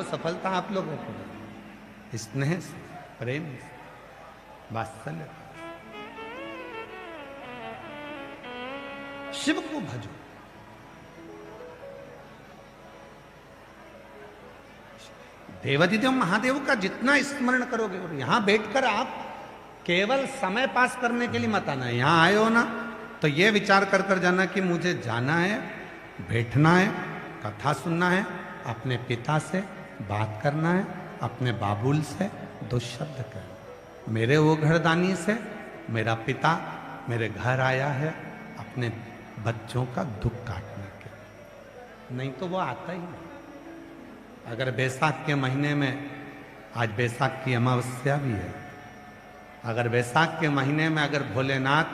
सफलता आप लोगों को मिले, स्नेह से, प्रेम से, वात्सल्य। शिव को भजो। देवाधिदेव महादेव का जितना स्मरण करोगे, और यहां बैठकर आप केवल समय पास करने के लिए मत आना। यहां आए हो ना तो ये विचार कर कर जाना कि मुझे जाना है, बैठना है, कथा सुनना है, अपने पिता से बात करना है, अपने बाबुल से दो शब्द कहना। मेरे वो घरदानी से मेरा पिता मेरे घर आया है अपने बच्चों का दुख काटने के, नहीं तो वो आता ही नहीं। अगर बैसाख के महीने में, आज बैसाख की अमावस्या भी है, अगर बैसाख के महीने में अगर भोलेनाथ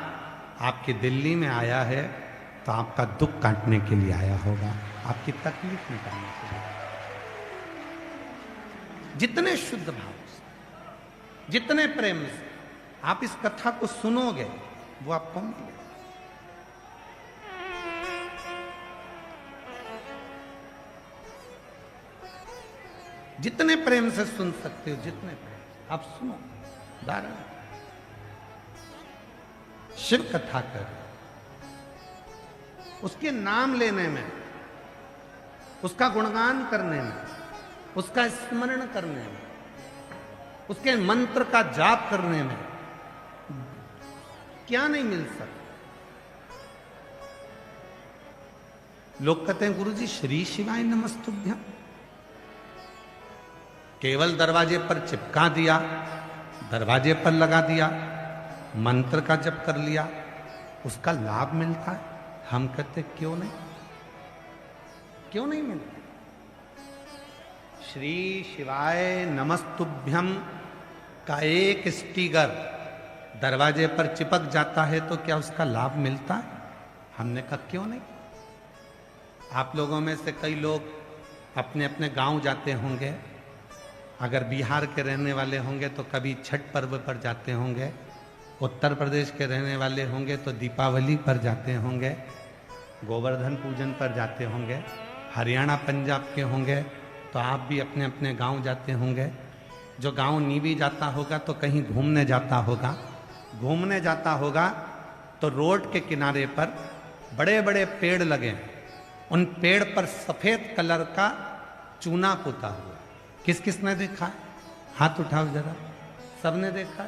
आपकी दिल्ली में आया है तो आपका दुख काटने के लिए आया होगा, आपकी तकलीफ निकालने के लिए। जितने शुद्ध भाव से, जितने प्रेम से आप इस कथा को सुनोगे वो आपको मिलेगा। जितने प्रेम से सुन सकते हो, जितने प्रेम आप सुनो। उदाहरण, शिव कथा कर, उसके नाम लेने में, उसका गुणगान करने में, उसका स्मरण करने में, उसके मंत्र का जाप करने में क्या नहीं मिल सकता। लोग कहते हैं गुरुजी श्री शिवाय नमस्तुभ्यम, केवल दरवाजे पर चिपका दिया, दरवाजे पर लगा दिया, मंत्र का जप कर लिया, उसका लाभ मिलता है। हम कहते क्यों नहीं, क्यों नहीं मिलता। श्री शिवाय नमस्तुभ्यम का एक स्टिकर दरवाजे पर चिपक जाता है तो क्या उसका लाभ मिलता है? हमने कहा क्यों नहीं। आप लोगों में से कई लोग अपने अपने गांव जाते होंगे, अगर बिहार के रहने वाले होंगे तो कभी छठ पर्व पर जाते होंगे, उत्तर प्रदेश के रहने वाले होंगे तो दीपावली पर जाते होंगे, गोवर्धन पूजन पर जाते होंगे, हरियाणा पंजाब के होंगे तो आप भी अपने अपने गांव जाते होंगे। जो गांव नहीं भी जाता होगा तो कहीं घूमने जाता होगा, घूमने जाता होगा तो रोड के किनारे पर बड़े बड़े पेड़ लगे, उन पेड़ पर सफेद कलर का चूना पुता हुआ। किस किसने देखा? हाथ उठाओ जरा, सबने देखा।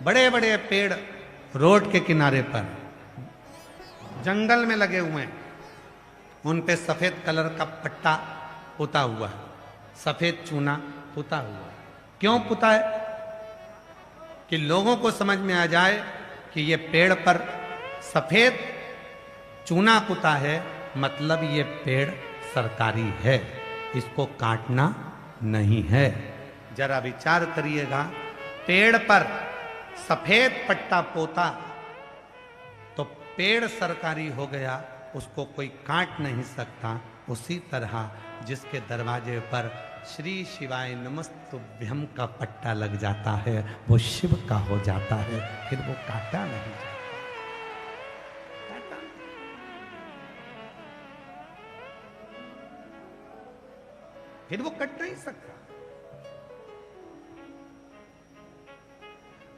बड़े बड़े पेड़ रोड के किनारे पर जंगल में लगे हुए हैं, उन पे सफेद कलर का पट्टा पुता हुआ है, सफेद चूना पुता हुआ है। क्यों पुता है? कि लोगों को समझ में आ जाए कि ये पेड़ पर सफेद चूना पुता है, मतलब ये पेड़ सरकारी है, इसको काटना नहीं है। जरा विचार करिएगा, पेड़ पर सफेद पट्टा पोता तो पेड़ सरकारी हो गया, उसको कोई काट नहीं सकता। उसी तरह जिसके दरवाजे पर श्री शिवाय नमस्तुभ्यम का पट्टा लग जाता है वो शिव का हो जाता है, फिर वो काटा नहीं जाता। फिर वो कट नहीं सकता।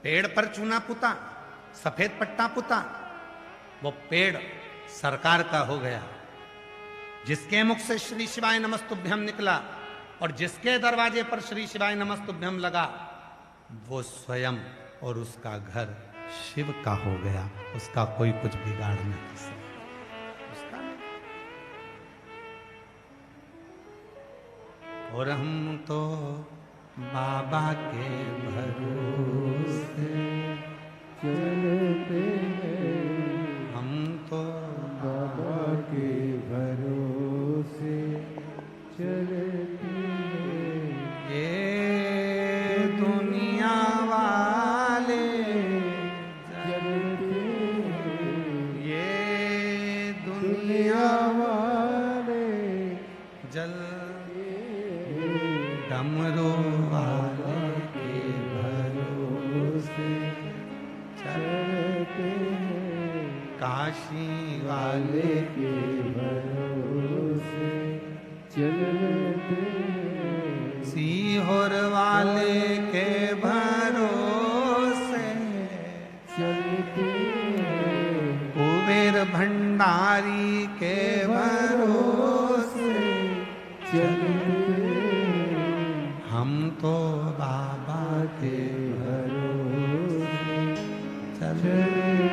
पेड़ पर चूना पुता, सफेद पट्टा पुता, वो पेड़ सरकार का हो गया। जिसके मुख से श्री शिवाय नमस्तुभ्यम निकला और जिसके दरवाजे पर श्री शिवाय नमस्तुभ्यम लगा, वो स्वयं और उसका घर शिव का हो गया। उसका कोई कुछ बिगाड़ नहीं सकता, उसका नहीं। और हम तो बाबा के भरोसे चलते हैं, हम तो बाबा के भरोसे चलते हैं। ये दुनिया वाले चलते हैं, ये दुनिया दुनिया वाले जल डमरू वाले के भरोसे चलते हैं, काशी वाले वाले के भरोसे चलते हैं। खुर वाले के भरोसे चलते हैं कुबेर भंडारी के भरोसे चलते हम तो बाबा के भरोसे चलते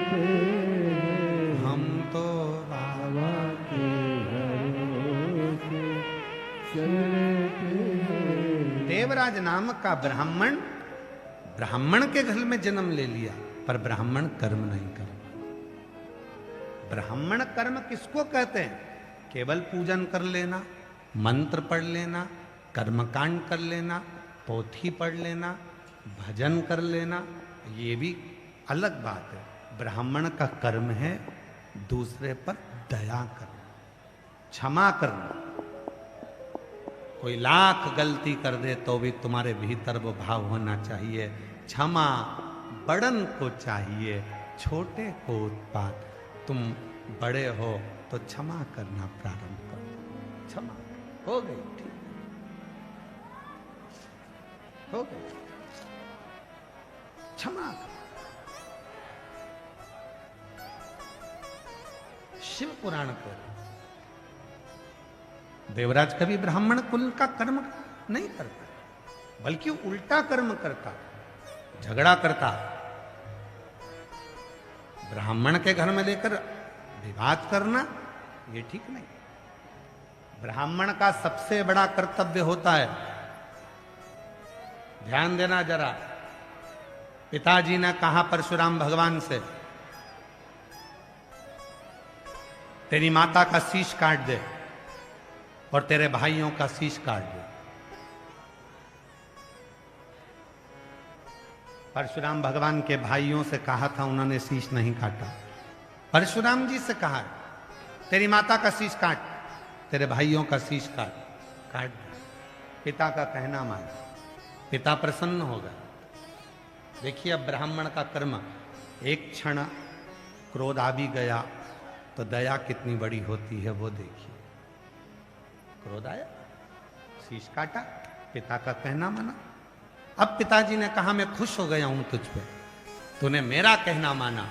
चलते हम तो बाबा बाबा के भरोसे चलते देवराज नाम का ब्राह्मण के घर में जन्म ले लिया, पर ब्राह्मण कर्म नहीं कर। ब्राह्मण कर्म किसको कहते हैं? केवल पूजन कर लेना, मंत्र पढ़ लेना, कर्मकांड कर लेना, पोथी पढ़ लेना, भजन कर लेना, ये भी अलग बात है। ब्राह्मण का कर्म है दूसरे पर दया करना, क्षमा करना। कोई लाख गलती कर दे तो भी तुम्हारे भीतर वो भाव होना चाहिए, क्षमा बड़न को चाहिए, छोटे को उत्पात। तुम बड़े हो तो क्षमा करना प्रारंभ करो। क्षमा हो गई, ठीक हो गई, क्षमा करो। शिव पुराण को देवराज कभी ब्राह्मण कुल का कर्म नहीं करता, बल्कि उल्टा कर्म करता, झगड़ा करता। ब्राह्मण के घर में लेकर विवाद करना ये ठीक नहीं। ब्राह्मण का सबसे बड़ा कर्तव्य होता है, ध्यान देना जरा। पिताजी ने कहा परशुराम भगवान से, तेरी माता का शीश काट दे और तेरे भाइयों का शीश काट दे। परशुराम भगवान के भाइयों से कहा था, उन्होंने शीश नहीं काटा। परशुराम जी से कहा, तेरी माता का शीश काट, तेरे भाइयों का शीश काट दे। पिता का कहना मान, पिता प्रसन्न होगा। देखिए अब ब्राह्मण का कर्म, एक क्षण क्रोध आ भी गया तो दया कितनी बड़ी होती है वो देखिए। क्रोध आया, शीश काटा, पिता का कहना माना। अब पिताजी ने कहा, मैं खुश हो गया हूं तुझ पे, तूने मेरा कहना माना,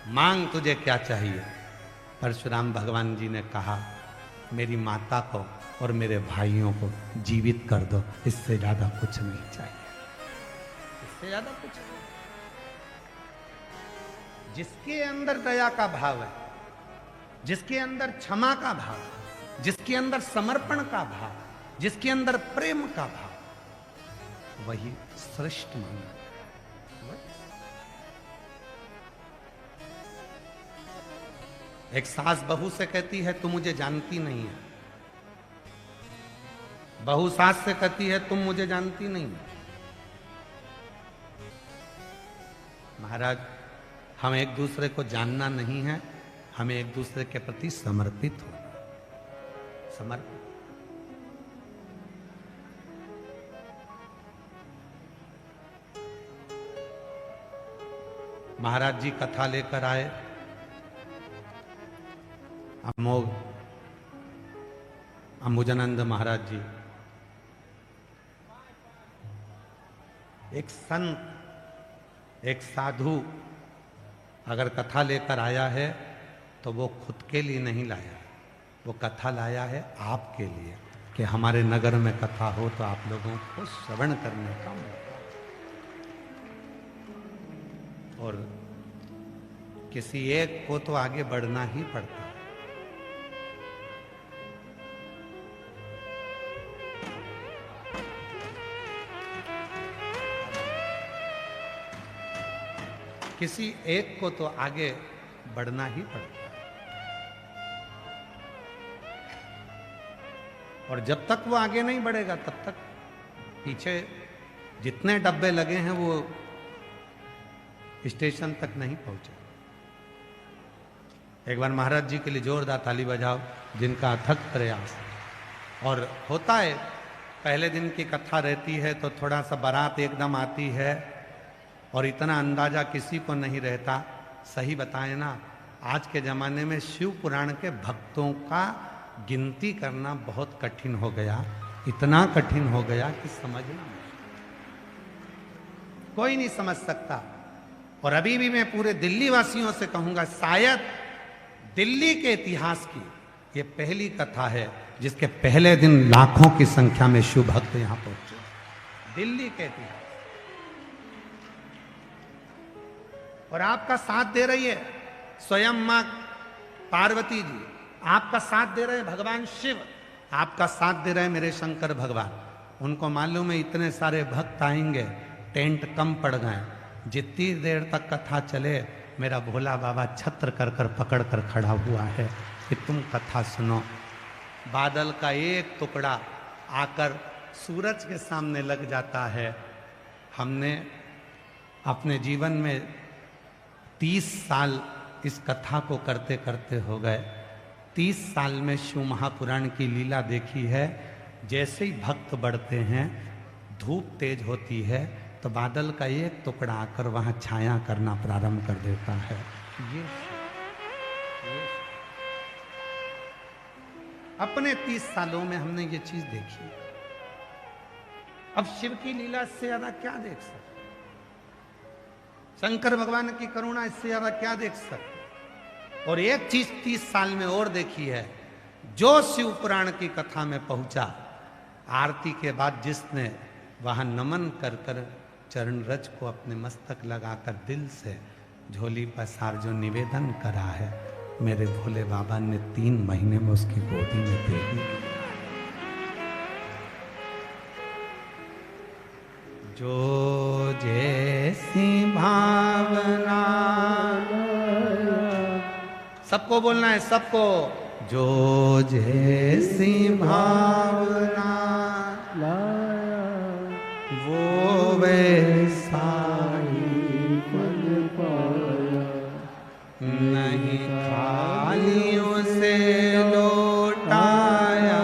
मांग तुझे क्या चाहिए। परशुराम भगवान जी ने कहा, मेरी माता को और मेरे भाइयों को जीवित कर दो, इससे ज्यादा कुछ नहीं चाहिए, इससे ज्यादा कुछ नहीं। जिसके अंदर दया का भाव है, जिसके अंदर क्षमा का भाव, जिसके अंदर समर्पण का भाव, जिसके अंदर प्रेम का भाव, वही श्रेष्ठ माना जाता है। एक सास बहू से कहती है, तुम मुझे जानती नहीं है। बहू सास से कहती है, तुम मुझे जानती नहीं है। महाराज, हम एक दूसरे को जानना नहीं है, हमें एक दूसरे के प्रति समर्पित होना। समर्पित। महाराज जी कथा लेकर आए, अमोघ अंबुजानंद महाराज जी। एक संत, एक साधु अगर कथा लेकर आया है तो वो खुद के लिए नहीं लाया, वो कथा लाया है आपके लिए, कि हमारे नगर में कथा हो तो आप लोगों को श्रवण करने का मौका। और किसी एक को तो आगे बढ़ना ही पड़ता है। किसी एक को तो आगे बढ़ना ही पड़ता है। और जब तक वो आगे नहीं बढ़ेगा तब तक पीछे जितने डब्बे लगे हैं वो स्टेशन तक नहीं पहुंचे। एक बार महाराज जी के लिए जोरदार ताली बजाओ, जिनका अथक प्रयास। और होता है, पहले दिन की कथा रहती है तो थोड़ा सा बारात एकदम आती है और इतना अंदाजा किसी को नहीं रहता। सही बताएं ना, आज के ज़माने में शिव पुराण के भक्तों का गिनती करना बहुत कठिन हो गया, इतना कठिन हो गया कि समझना नहीं। कोई नहीं समझ सकता। और अभी भी मैं पूरे दिल्ली वासियों से कहूंगा, शायद दिल्ली के इतिहास की ये पहली कथा है जिसके पहले दिन लाखों की संख्या में शिव भक्त यहां पहुंचे। दिल्ली के इतिहास। और आपका साथ दे रही है स्वयं मां पार्वती जी, आपका साथ दे रहे हैं भगवान शिव, आपका साथ दे रहे हैं मेरे शंकर भगवान। उनको मालूम है इतने सारे भक्त आएंगे, टेंट कम पड़ गए, जितनी देर तक कथा चले मेरा भोला बाबा छत्र कर कर पकड़ कर खड़ा हुआ है कि तुम कथा सुनो। बादल का एक टुकड़ा आकर सूरज के सामने लग जाता है। हमने अपने जीवन में 30 साल इस कथा को करते करते हो गए। 30 साल में शिव महापुराण की लीला देखी है। जैसे ही भक्त बढ़ते हैं, धूप तेज होती है तो बादल का एक टुकड़ा आकर वहां छाया करना प्रारंभ कर देता है। ये अपने 30 सालों में हमने ये चीज देखी। अब शिव की लीला से ज्यादा क्या देख सकते, शंकर भगवान की करुणा इससे ज्यादा क्या देख सकते। और एक चीज 30 साल में और देखी है, जो शिव पुराण की कथा में पहुंचा, आरती के बाद जिसने वहां नमन कर कर चरण रज को अपने मस्तक लगाकर दिल से झोली पसार जो निवेदन करा है, मेरे भोले बाबा ने 3 महीने में उसकी गोदी में दे दी। जो जैसी भावना, सबको बोलना है, सबको। जो जैसी भावना वो वैसा ही पद पाया, नहीं थालियों से लौटाया,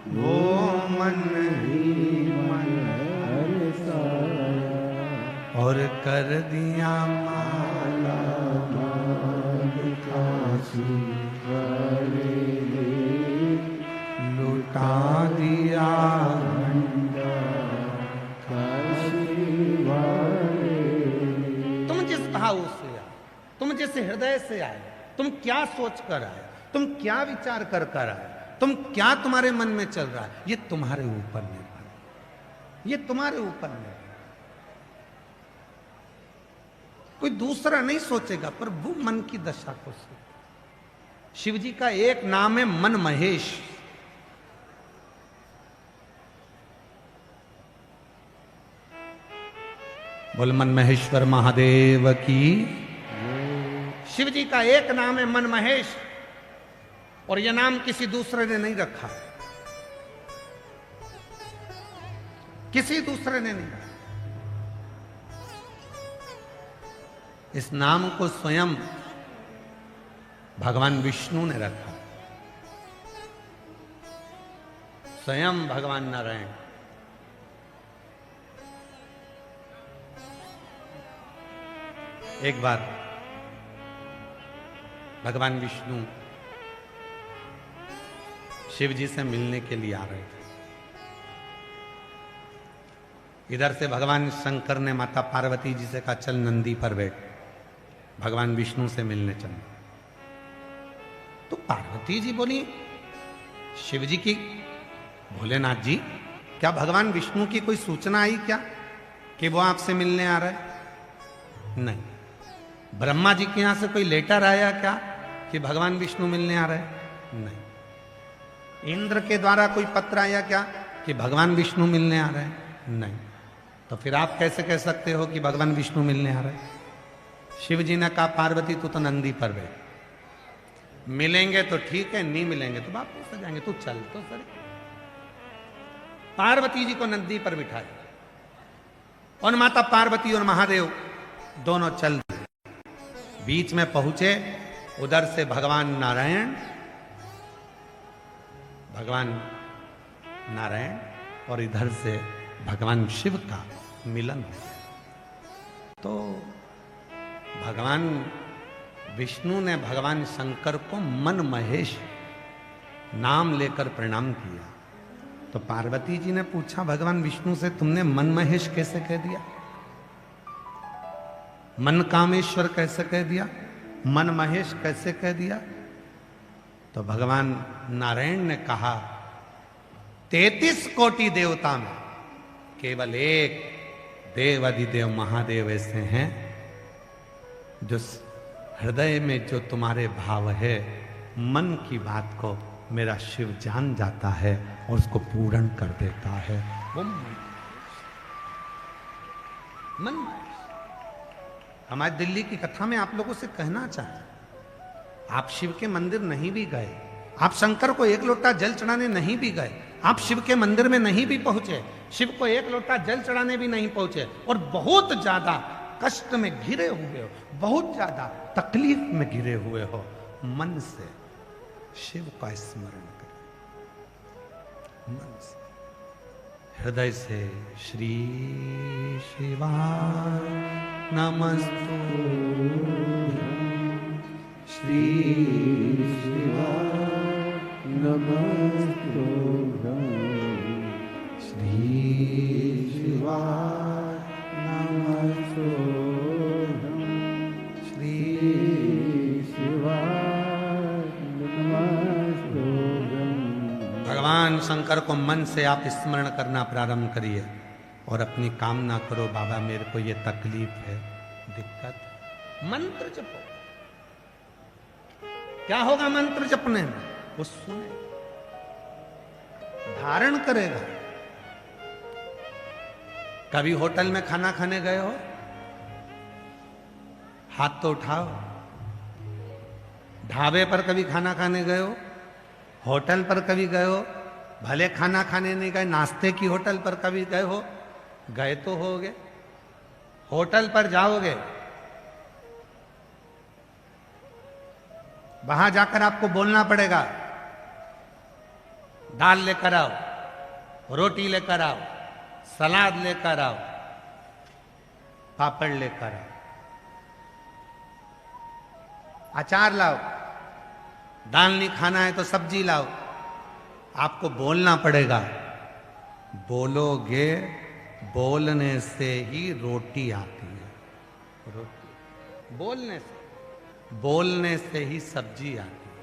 वो मन ही मन हरसाया, और कर दिया माला काशी वाले ने लुटा दिया। काशी वाले तुम जिस भाव से आए, तुम जिस हृदय से आए, तुम क्या सोच कर आए, तुम क्या विचार कर कर आए, तुम क्या तुम्हारे मन में चल रहा है, ये तुम्हारे ऊपर निर्भर है। ये तुम्हारे ऊपर निर्भर। कोई दूसरा नहीं सोचेगा, पर वो मन की दशा को सोचे। शिव जी का एक नाम है मन महेश। बोल मन महेश्वर महादेव की। शिव जी का एक नाम है मन महेश, और यह नाम किसी दूसरे ने नहीं रखा, किसी दूसरे ने नहीं रखा। इस नाम को स्वयं भगवान विष्णु ने रखा, स्वयं भगवान नारायण। एक बार भगवान विष्णु शिव जी से मिलने के लिए आ रहे थे। इधर से भगवान शंकर ने माता पार्वती जी से कहा, चल नंदी पर बैठ, भगवान विष्णु से मिलने चल। तो पार्वती जी बोली, शिव जी की, भोलेनाथ जी, क्या भगवान विष्णु की कोई सूचना आई क्या कि वो आपसे मिलने आ रहा है? नहीं। ब्रह्मा जी के यहां से कोई लेटर आया क्या कि भगवान विष्णु मिलने आ रहे हैं? नहीं। इंद्र के द्वारा कोई पत्र आया क्या कि भगवान विष्णु मिलने आ रहे हैं? नहीं। तो फिर आप कैसे कह सकते हो कि भगवान विष्णु मिलने आ रहे हैं? शिव जी ने कहा, पार्वती तू तो नंदी पर बैठ, मिलेंगे तो ठीक है, नहीं मिलेंगे तो वापस आ जाएंगे, तू चल तो सर। पार्वती जी को नंदी पर बिठाया और माता पार्वती और महादेव दोनों चल दिए। बीच में पहुंचे, उधर से भगवान नारायण और इधर से भगवान शिव का मिलन हो गया। तो भगवान विष्णु ने भगवान शंकर को मन महेश नाम लेकर प्रणाम किया। तो पार्वती जी ने पूछा भगवान विष्णु से, तुमने मन महेश कैसे कह दिया? मन कामेश्वर कैसे कह दिया, मन महेश कैसे कह दिया? तो भगवान नारायण ने कहा 33 कोटि देवता में केवल एक देव अधिदेव महादेव ऐसे हैं जो हृदय में जो तुम्हारे भाव है, मन की बात को मेरा शिव जान जाता है और उसको पूर्ण कर देता है। वो मन हमारी दिल्ली की कथा में आप लोगों से कहना चाहते, आप शिव के मंदिर नहीं भी गए, आप शंकर को एक लोटा जल चढ़ाने नहीं भी गए, आप शिव के मंदिर में नहीं भी पहुंचे, शिव को एक लोटा जल चढ़ाने भी नहीं पहुंचे और बहुत ज्यादा कष्ट में घिरे हुए हो, बहुत ज्यादा तकलीफ में घिरे हुए हो, मन से शिव का स्मरण करें, मन से, हृदय से श्री शिवाय नमस्तुभ्यं, श्री शिवाय नमस्तुभ्यं, श्री शिवाय नमस्तुभ्यं, श्री शिवाय नमस्तुभ्यं। भगवान शंकर को मन से आप स्मरण करना प्रारंभ करिए और अपनी कामना करो, बाबा मेरे को ये तकलीफ है, दिक्कत, मंत्र जपो। क्या होगा मंत्र जपने में? वो सुने, धारण करेगा। कभी होटल में खाना खाने गए हो? हाथ तो उठाओ। ढाबे पर कभी खाना खाने गए हो? होटल पर कभी गए हो? भले खाना खाने नहीं गए, नाश्ते की होटल पर कभी गए हो? गए तो होगे। होटल पर जाओगे, वहां जाकर आपको बोलना पड़ेगा, दाल लेकर आओ, रोटी लेकर आओ, सलाद लेकर आओ, पापड़ लेकर आओ, अचार लाओ, दाल नहीं खाना है तो सब्जी लाओ। आपको बोलना पड़ेगा। बोलोगे, बोलने से ही रोटी आती है। रोटी बोलने से, बोलने से ही सब्जी आती है,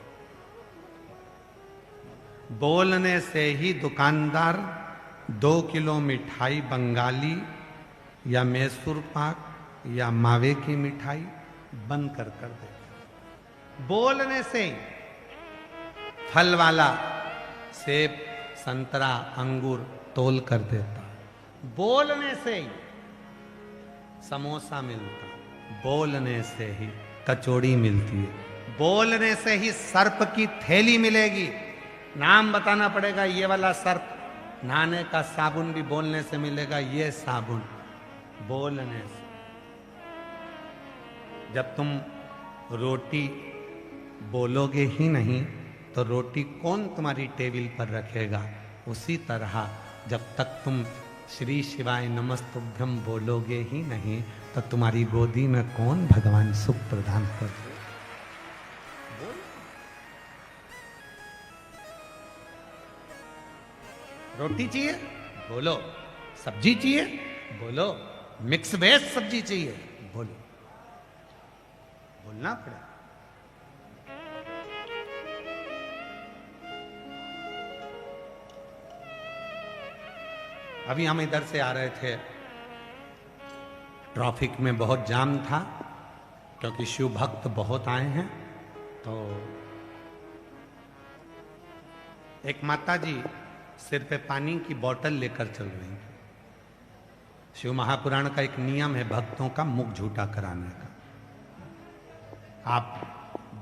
बोलने से ही दुकानदार 2 किलो मिठाई बंगाली या मैसूर पाक या मावे की मिठाई बंद कर देता। बोलने से ही फल वाला सेब, संतरा, अंगूर तोल कर देता। बोलने से ही समोसा मिलता, बोलने से ही कचौड़ी मिलती है, बोलने से ही सर्प की थैली मिलेगी। नाम बताना पड़ेगा, ये वाला सर्प। नहाने का साबुन भी बोलने से मिलेगा, ये साबुन बोलने से। जब तुम रोटी बोलोगे ही नहीं तो रोटी कौन तुम्हारी टेबल पर रखेगा? उसी तरह जब तक तुम श्री शिवाय नमस्तुभ्यम बोलोगे ही नहीं तो तुम्हारी गोदी में कौन भगवान सुख प्रदान कर दे? रोटी चाहिए? बोलो। सब्जी चाहिए? बोलो। मिक्स वेज सब्जी चाहिए? बोलो। बोलना पड़ेगा। अभी हम इधर से आ रहे थे, ट्रैफिक में बहुत जाम था क्योंकि शिव भक्त बहुत आए हैं। तो एक माता जी सिर पे पानी की बोतल लेकर चल रही हैं। शिव महापुराण का एक नियम है भक्तों का मुख झूठा कराने का। आप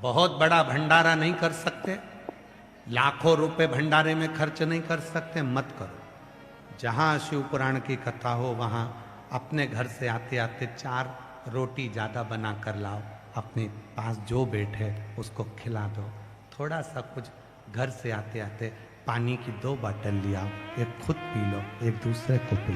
बहुत बड़ा भंडारा नहीं कर सकते, लाखों रुपए भंडारे में खर्च नहीं कर सकते, मत करो। जहां शिव पुराण की कथा हो वहां अपने घर से आते आते 4 रोटी ज्यादा बना कर लाओ, अपने पास जो बैठे उसको खिला दो। थोड़ा सा कुछ घर से आते आते पानी की 2 बॉटल लियाओ, एक खुद पी लो, एक दूसरे को पी लो।